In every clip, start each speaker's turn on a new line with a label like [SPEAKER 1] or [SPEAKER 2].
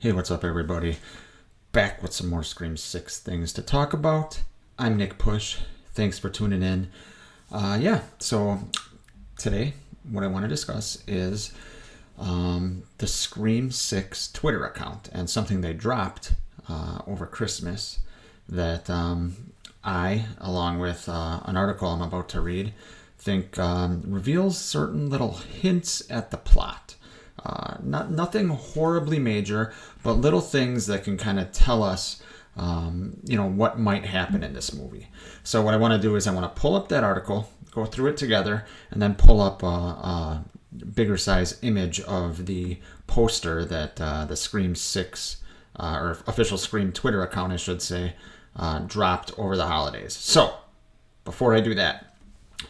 [SPEAKER 1] Hey, what's up, everybody? Back with some more Scream 6 things to talk about. I'm Nick Push. Thanks for tuning in. So today, what I want to discuss is the Scream 6 Twitter account and something they dropped over Christmas that I, along with an article I'm about to read, think reveals certain little hints at the plot. Nothing horribly major, but little things that can kind of tell us, what might happen in this movie. So what I want to do is I want to pull up that article, go through it together, and then pull up a bigger size image of the poster that the Scream 6, or official Scream Twitter account, I should say, dropped over the holidays. So before I do that,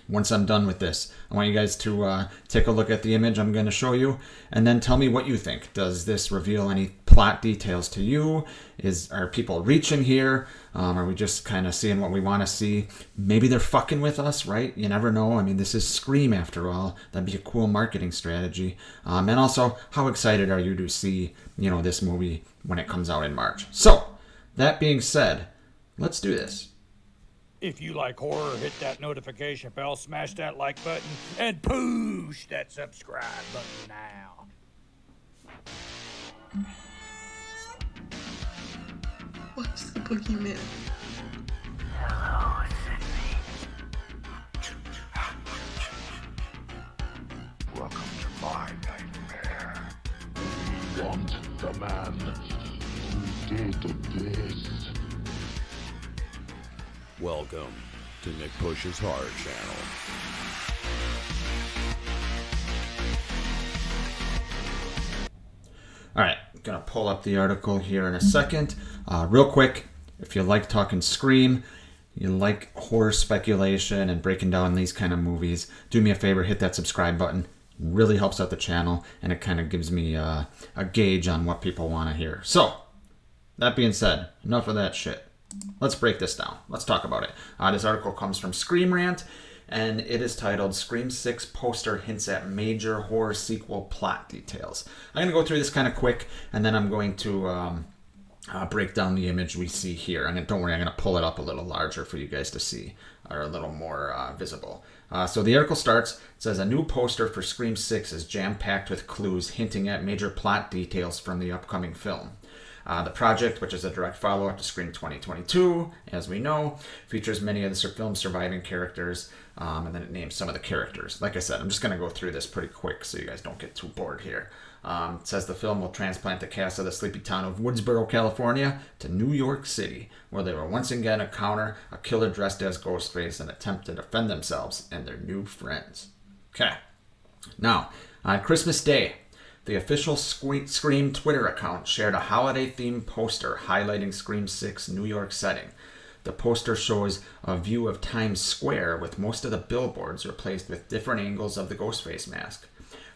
[SPEAKER 1] once I'm done with this, I want you guys to take a look at the image I'm going to show you and then tell me what you think. Does this reveal any plot details to you? Are people reaching here? Are we just kind of seeing what we want to see? Maybe they're fucking with us, right? You never know. I mean, this is Scream after all. That'd be a cool marketing strategy. And also, how excited are you to see, this movie when it comes out in March? So, that being said, let's do this.
[SPEAKER 2] If you like horror, hit that notification bell, smash that like button, and push that subscribe button now.
[SPEAKER 3] What's the boogeyman?
[SPEAKER 2] Hello, Sydney.
[SPEAKER 4] Welcome to my nightmare. We want the man who did this.
[SPEAKER 5] Welcome to Nick Push's Horror Channel.
[SPEAKER 1] Alright, I'm going to pull up the article here in a second. Real quick, if you like talking Scream, you like horror speculation and breaking down these kind of movies, do me a favor, hit that subscribe button. It really helps out the channel, and it kind of gives me a gauge on what people want to hear. So, that being said, enough of that shit. Let's break this down. Let's talk about it. This article comes from Scream Rant, and it is titled Scream 6 Poster Hints at Major Horror Sequel Plot Details. I'm going to go through this kind of quick, and then I'm going to break down the image we see here. Don't worry, I'm going to pull it up a little larger for you guys to see, or a little more visible. So the article starts, it says, a new poster for Scream 6 is jam-packed with clues hinting at major plot details from the upcoming film. The project, which is a direct follow-up to Scream 2022, as we know, features many of the film's surviving characters, and then it names some of the characters. Like I said, I'm just going to go through this pretty quick so you guys don't get too bored here. It says the film will transplant the cast of the sleepy town of Woodsboro, California, to New York City, where they will once again encounter a killer dressed as Ghostface and attempt to defend themselves and their new friends. Okay. Now, on Christmas Day, the official Scream Twitter account shared a holiday-themed poster highlighting Scream 6 New York setting. The poster shows a view of Times Square with most of the billboards replaced with different angles of the Ghostface mask.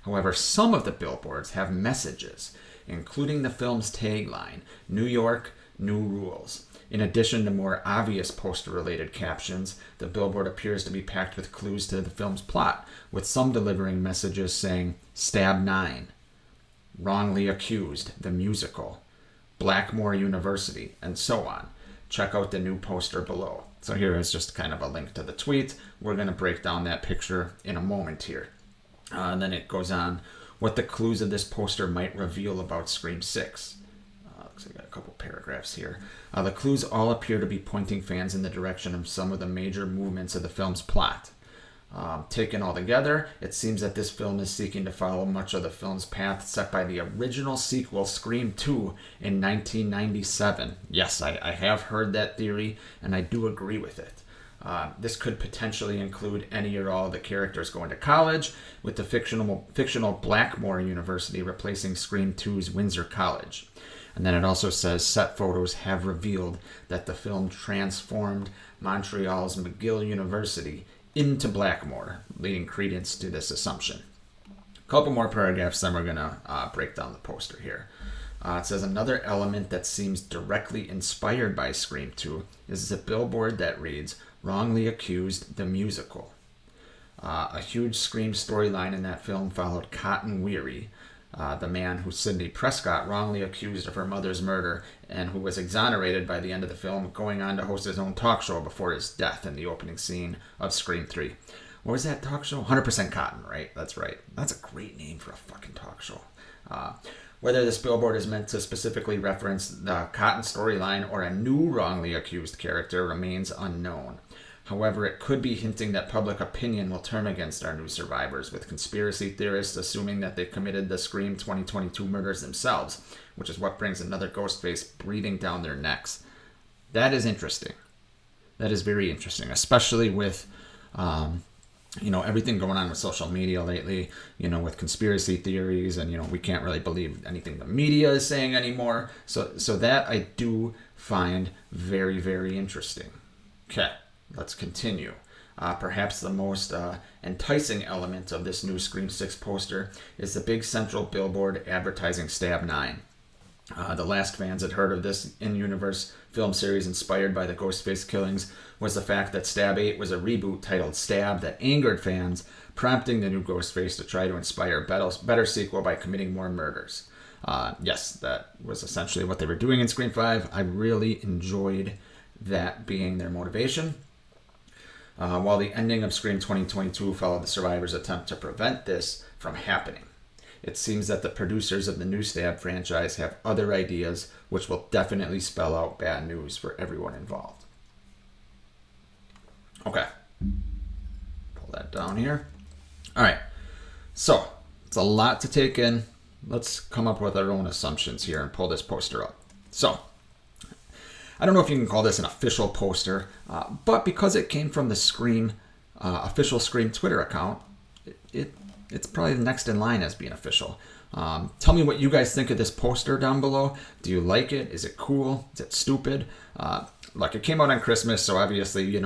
[SPEAKER 1] However, some of the billboards have messages, including the film's tagline, New York, New Rules. In addition to more obvious poster-related captions, the billboard appears to be packed with clues to the film's plot, with some delivering messages saying, Stab 9. Wrongly Accused, the musical, Blackmore University, and so on. Check out the new poster below. So here is just kind of a link to the tweet. We're going to break down that picture in a moment here. And then it goes on what the clues of this poster might reveal about Scream 6. Looks like I got a couple paragraphs here. The clues all appear to be pointing fans in the direction of some of the major movements of the film's plot. Taken all together, it seems that this film is seeking to follow much of the film's path set by the original sequel, Scream 2, in 1997. Yes, I have heard that theory, and I do agree with it. This could potentially include any or all of the characters going to college, with the fictional Blackmore University replacing Scream 2's Windsor College. And then it also says set photos have revealed that the film transformed Montreal's McGill University into Blackmore, leading credence to this assumption. A couple more paragraphs, then we're going to break down the poster here. It says another element that seems directly inspired by Scream 2 is a billboard that reads, Wrongly Accused, the musical. A huge Scream storyline in that film followed Cotton Weary, the man who Sidney Prescott wrongly accused of her mother's murder and who was exonerated by the end of the film, going on to host his own talk show before his death in the opening scene of Scream 3. What was that talk show? 100% Cotton, right? That's right. That's a great name for a fucking talk show. Whether this billboard is meant to specifically reference the Cotton storyline or a new wrongly accused character remains unknown. However, it could be hinting that public opinion will turn against our new survivors, with conspiracy theorists assuming that they committed the Scream 2022 murders themselves, which is what brings another Ghostface breathing down their necks. That is interesting. That is very interesting, especially with everything going on with social media lately, with conspiracy theories, and, we can't really believe anything the media is saying anymore. So that I do find very, very interesting. Okay, let's continue. Perhaps the most enticing element of this new Scream 6 poster is the big central billboard advertising Stab 9. The last fans had heard of this in-universe film series inspired by the Ghostface killings was the fact that Stab 8 was a reboot titled Stab that angered fans, prompting the new Ghostface to try to inspire a better sequel by committing more murders. Yes, that was essentially what they were doing in Scream 5. I really enjoyed that being their motivation. While the ending of Scream 2022 followed the survivors' attempt to prevent this from happening, it seems that the producers of the new Stab franchise have other ideas which will definitely spell out bad news for everyone involved. Okay. Pull that down here. All right. So, it's a lot to take in. Let's come up with our own assumptions here and pull this poster up. So, I don't know if you can call this an official poster, but because it came from the Scream, official Scream Twitter account, it's probably the next in line as being official. Tell me what you guys think of this poster down below. Do you like it? Is it cool? Is it stupid? It came out on Christmas, so obviously,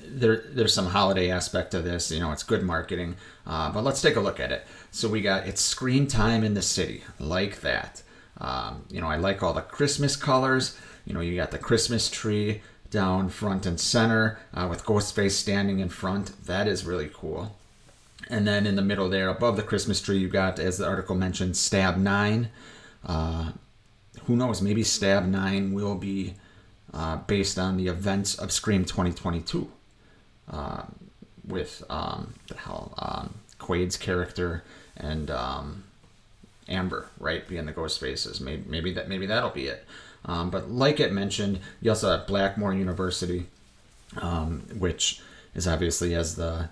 [SPEAKER 1] there's some holiday aspect to this. It's good marketing. But let's take a look at it. So we got, it's Scream time in the city. Like that. I like all the Christmas colors. You got the Christmas tree down front and center with Ghostface standing in front. That is really cool. And then in the middle there, above the Christmas tree, you got, as the article mentioned, Stab 9. Who knows? Maybe Stab 9 will be based on the events of Scream 2022 with Quaid's character and Amber, right, being the ghost faces. Maybe that'll be it. But like it mentioned, you also have Blackmore University, which is obviously, as the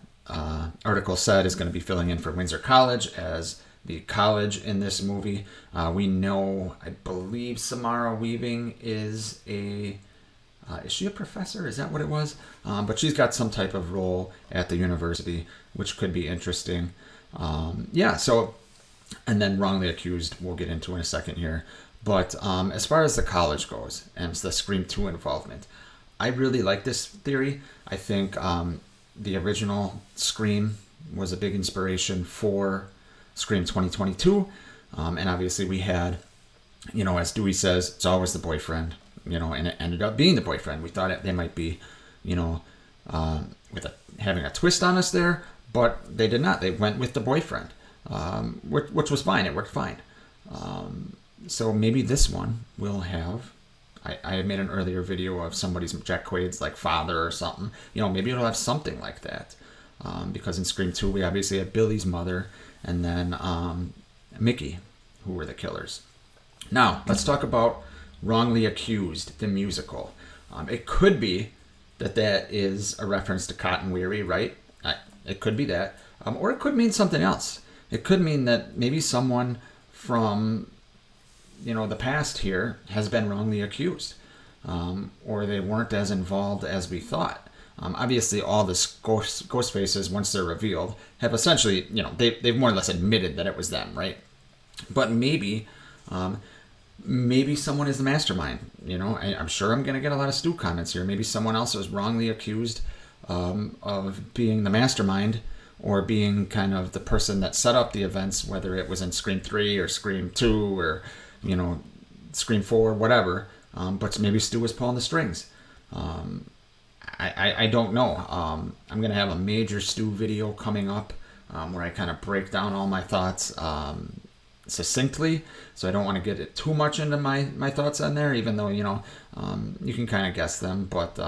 [SPEAKER 1] article said, is going to be filling in for Windsor College as the college in this movie. We know, I believe Samara Weaving is she a professor? Is that what it was? But she's got some type of role at the university, which could be interesting. So, and then wrongly accused, we'll get into in a second here. But as far as the college goes, and the Scream 2 involvement, I really like this theory. I think the original Scream was a big inspiration for Scream 2022. And obviously we had, as Dewey says, it's always the boyfriend, and it ended up being the boyfriend. We thought they might be, having a twist on us there, but they did not. They went with the boyfriend, which was fine. It worked fine. So maybe this one will have, I made an earlier video of somebody's, Jack Quaid's father or something. Maybe it'll have something like that. Because in Scream 2, we obviously had Billy's mother and then Mickey, who were the killers. Now, let's talk about Wrongly Accused, the musical. It could be that is a reference to Cotton Weary, right? It could be that. Or it could mean something else. It could mean that maybe someone from the past here has been wrongly accused, or they weren't as involved as we thought. Obviously, all the ghost faces, once they're revealed, have essentially, they've more or less admitted that it was them, right? But maybe someone is the mastermind. I'm sure I'm going to get a lot of Stu comments here. Maybe someone else was wrongly accused of being the mastermind, or being kind of the person that set up the events, whether it was in Scream 3 or Scream 2 or Scream 4, whatever. But maybe Stu was pulling the strings. I don't know. I'm going to have a major Stu video coming up where I kind of break down all my thoughts succinctly. So I don't want to get it too much into my thoughts on there, even though, you can kind of guess them, but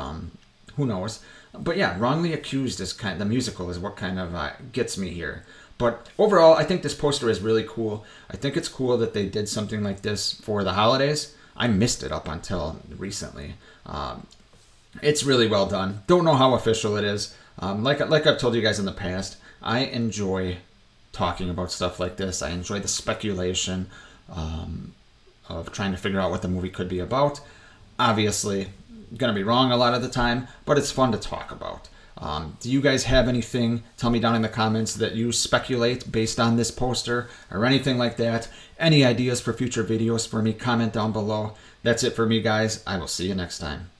[SPEAKER 1] who knows. But yeah, Wrongly Accused is the musical is what kind of gets me here. But overall, I think this poster is really cool. I think it's cool that they did something like this for the holidays. I missed it up until recently. It's really well done. Don't know how official it is. Like I've told you guys in the past, I enjoy talking about stuff like this. I enjoy the speculation of trying to figure out what the movie could be about. Obviously, going to be wrong a lot of the time, but it's fun to talk about. Do you guys have anything? Tell me down in the comments that you speculate based on this poster or anything like that. Any ideas for future videos for me? Comment down below. That's it for me, guys. I will see you next time.